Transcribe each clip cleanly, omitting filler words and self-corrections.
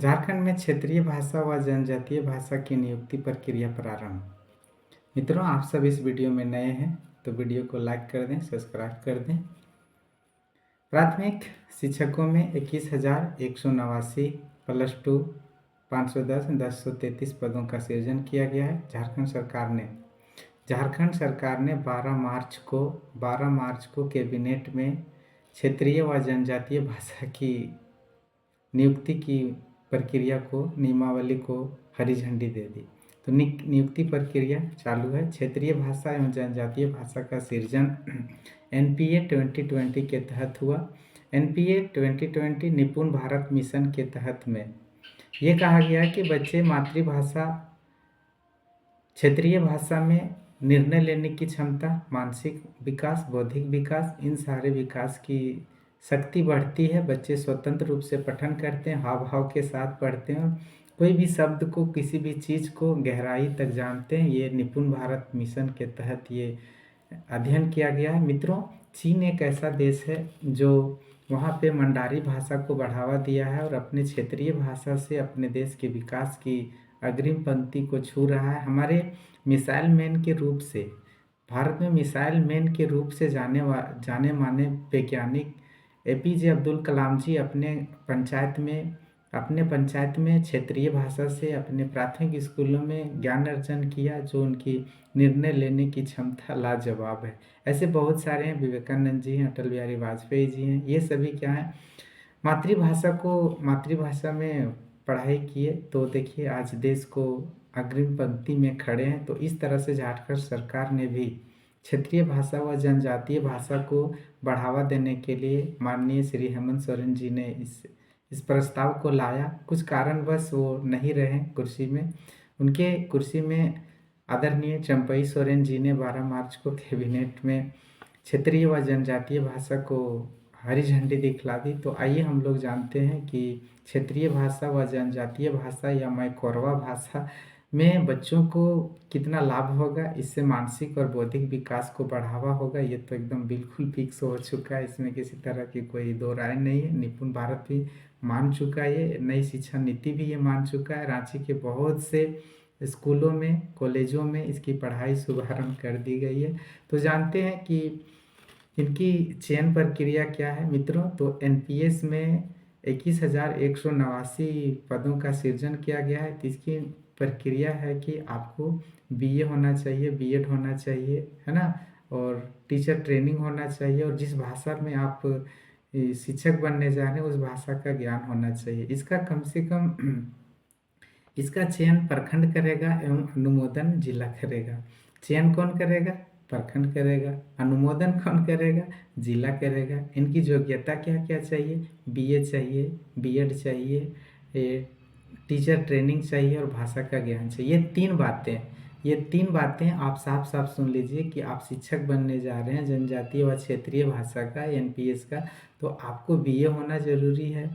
झारखंड में क्षेत्रीय भाषा व जनजातीय भाषा की नियुक्ति प्रक्रिया प्रारंभ। मित्रों, आप सब इस वीडियो में नए हैं तो वीडियो को लाइक कर दें, सब्सक्राइब कर दें। प्राथमिक शिक्षकों में 21,189 +2 510 1033 पदों का सृजन किया गया है। झारखंड सरकार ने 12 मार्च को कैबिनेट में क्षेत्रीय व जनजातीय भाषा की नियुक्ति की प्रक्रिया को नियमावली को हरी झंडी दे दी। तो नियुक्ति प्रक्रिया चालू है। क्षेत्रीय भाषा एवं जनजातीय भाषा का सृजन NPA 2020 के तहत हुआ। NPA 2020 निपुण भारत मिशन के तहत में ये कहा गया कि बच्चे मातृभाषा क्षेत्रीय भाषा में निर्णय लेने की क्षमता, मानसिक विकास, बौद्धिक विकास, इन सारे विकास की शक्ति बढ़ती है। बच्चे स्वतंत्र रूप से पठन करते हैं, हाव भाव के साथ पढ़ते हैं, कोई भी शब्द को, किसी भी चीज़ को गहराई तक जानते हैं। ये निपुण भारत मिशन के तहत ये अध्ययन किया गया है। मित्रों, चीन एक ऐसा देश है जो वहाँ पे मंडारी भाषा को बढ़ावा दिया है और अपने क्षेत्रीय भाषा से अपने देश के विकास की अग्रिम पंक्ति को छू रहा है। हमारे मिसाइल मैन के रूप से, भारत में मिसाइल मैन के रूप से जाने माने वैज्ञानिक APJ अब्दुल कलाम जी अपने पंचायत में क्षेत्रीय भाषा से अपने प्राथमिक स्कूलों में ज्ञान अर्जन किया, जो उनकी निर्णय लेने की क्षमता लाजवाब है। ऐसे बहुत सारे हैं, विवेकानंद जी हैं, अटल बिहारी वाजपेयी जी हैं। ये सभी क्या हैं, मातृभाषा में पढ़ाई किए, तो देखिए आज देश को अग्रिम पंक्ति में खड़े हैं। तो इस तरह से झारखंड सरकार ने भी क्षेत्रीय भाषा व जनजातीय भाषा को बढ़ावा देने के लिए माननीय श्री हेमंत सोरेन जी ने इस प्रस्ताव को लाया। कुछ कारणवश वो नहीं रहे कुर्सी में। उनके कुर्सी में आदरणीय चंपई सोरेन जी ने 12 मार्च को कैबिनेट में क्षेत्रीय व जनजातीय भाषा को हरी झंडी दिखला दी। तो आइए हम लोग जानते हैं कि क्षेत्रीय भाषा व जनजातीय भाषा या मैं कोरवा भाषा में बच्चों को कितना लाभ होगा, इससे मानसिक और बौद्धिक विकास को बढ़ावा होगा। ये तो एकदम बिल्कुल फिक्स हो चुका है, इसमें किसी तरह की कोई दो राय नहीं है। निपुण भारत भी मान चुका है, ये नई शिक्षा नीति भी ये मान चुका है। रांची के बहुत से स्कूलों में, कॉलेजों में इसकी पढ़ाई शुभारंभ कर दी गई है। तो जानते हैं कि इनकी चयन प्रक्रिया क्या है मित्रों। तो NPS में 21,189 पदों का सृजन किया गया है। तो इसकी प्रक्रिया है कि आपको BA होना चाहिए, B.Ed होना चाहिए, है ना, और टीचर ट्रेनिंग होना चाहिए, और जिस भाषा में आप शिक्षक बनने जा रहे हैं उस भाषा का ज्ञान होना चाहिए। इसका कम से कम इसका चयन प्रखंड करेगा एवं अनुमोदन जिला करेगा। चयन कौन करेगा? प्रखंड करेगा। अनुमोदन कौन करेगा? जिला करेगा। इनकी योग्यता क्या क्या चाहिए? BA चाहिए, B.Ed चाहिए, टीचर ट्रेनिंग चाहिए और भाषा का ज्ञान चाहिए। ये तीन बातें आप साफ साफ सुन लीजिए कि आप शिक्षक बनने जा रहे हैं जनजातीय व क्षेत्रीय भाषा का, NPS का, तो आपको BA होना जरूरी है,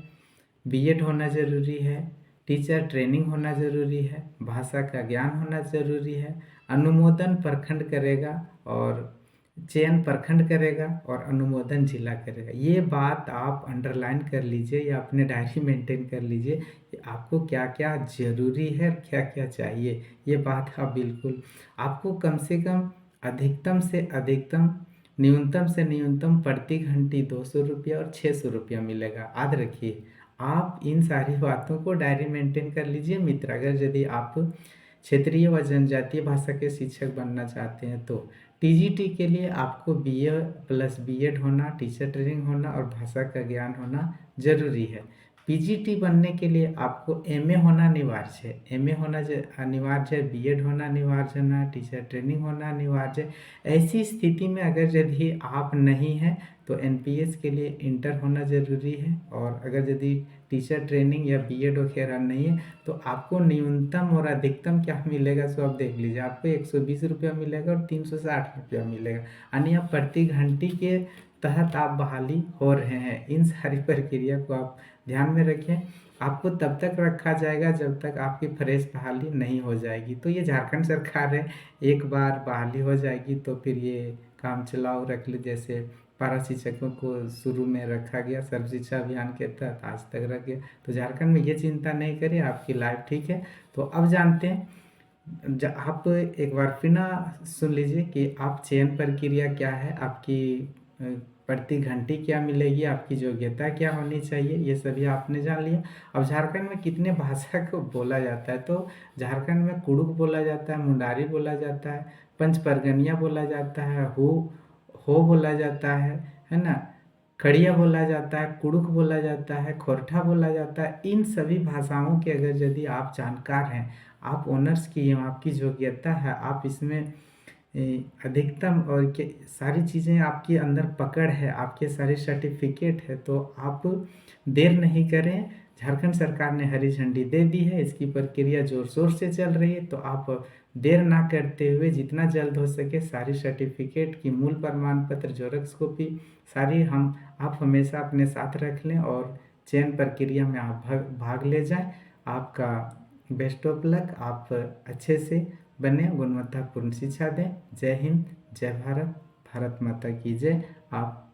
B.Ed होना जरूरी है, टीचर ट्रेनिंग होना जरूरी है, भाषा का ज्ञान होना जरूरी है। अनुमोदन प्रखंड करेगा और चयन प्रखंड करेगा और अनुमोदन जिला करेगा। ये बात आप अंडरलाइन कर लीजिए या अपने डायरी मेंटेन कर लीजिए कि आपको क्या क्या जरूरी है, क्या क्या चाहिए। ये बात आप बिल्कुल, आपको कम से कम अधिकतम से अधिकतम, न्यूनतम से न्यूनतम प्रति घंटी 200 रुपया और 600 रुपया मिलेगा। याद रखिए, आप इन सारी बातों को डायरी मेंटेन कर लीजिए मित्र। अगर यदि आप क्षेत्रीय व जनजातीय भाषा के शिक्षक बनना चाहते हैं तो TGT के लिए आपको BA + B.Ed होना, टीचर ट्रेनिंग होना और भाषा का ज्ञान होना जरूरी है। PGT बनने के लिए आपको MA होना अनिवार्य है, MA होना अनिवार्य है, B.Ed होना अनिवार्य है, टीचर ट्रेनिंग होना अनिवार्य है। ऐसी स्थिति में अगर यदि आप नहीं हैं तो NPS के लिए इंटर होना जरूरी है, और अगर यदि टीचर ट्रेनिंग या B.Ed वगैरह नहीं है तो आपको न्यूनतम और अधिकतम क्या मिलेगा, सो आप देख लीजिए। आपको 120 रुपया मिलेगा और 360 रुपया मिलेगा, यानी आप प्रति घंटी के तहत आप बहाली हो रहे हैं। इन सारी प्रक्रिया को आप ध्यान में रखें। आपको तब तक रखा जाएगा जब तक आपकी फ्रेश बहाली नहीं हो जाएगी। तो ये झारखंड सरकार है, एक बार बहाली हो जाएगी तो फिर ये काम चलाओ रख ली, जैसे पारा शिक्षकों को शुरू में रखा गया सर्व शिक्षा अभियान के तहत, आज तक रख गया। तो झारखंड में ये चिंता नहीं करिए, आपकी लाइफ ठीक है। तो अब जानते हैं, आप एक बार फिर ना सुन लीजिए कि आप चयन प्रक्रिया क्या है, आपकी प्रति घंटी क्या मिलेगी, आपकी योग्यता क्या होनी चाहिए, ये सभी आपने जान लिया। अब झारखंड में कितने भाषा को बोला जाता है, तो झारखंड में कुड़ुक बोला जाता है, मुंडारी बोला जाता है, पंच परगनिया बोला जाता है, हो बोला जाता है ना, खड़िया बोला जाता है, कुड़ुक बोला जाता है, खोरठा बोला जाता है। इन सभी भाषाओं के अगर यदि आप जानकार हैं, आप ऑनर्स किए हैं, आपकी योग्यता है, आप इसमें अधिकतम और के सारी चीज़ें आपके अंदर पकड़ है, आपके सारे सर्टिफिकेट है, तो आप देर नहीं करें। झारखंड सरकार ने हरी झंडी दे दी है, इसकी प्रक्रिया जोर शोर से चल रही है। तो आप देर ना करते हुए जितना जल्द हो सके सारी सर्टिफिकेट की मूल प्रमाण पत्र, ज़ेरॉक्स कॉपी सारी आप हमेशा अपने साथ रख लें और चयन प्रक्रिया में आप भाग ले जाएं। आपका बेस्ट ऑफ लक, आप अच्छे से बने, गुणवत्तापूर्ण शिक्षा दें। जय हिंद, जय भारत, भारत माता की जय। आप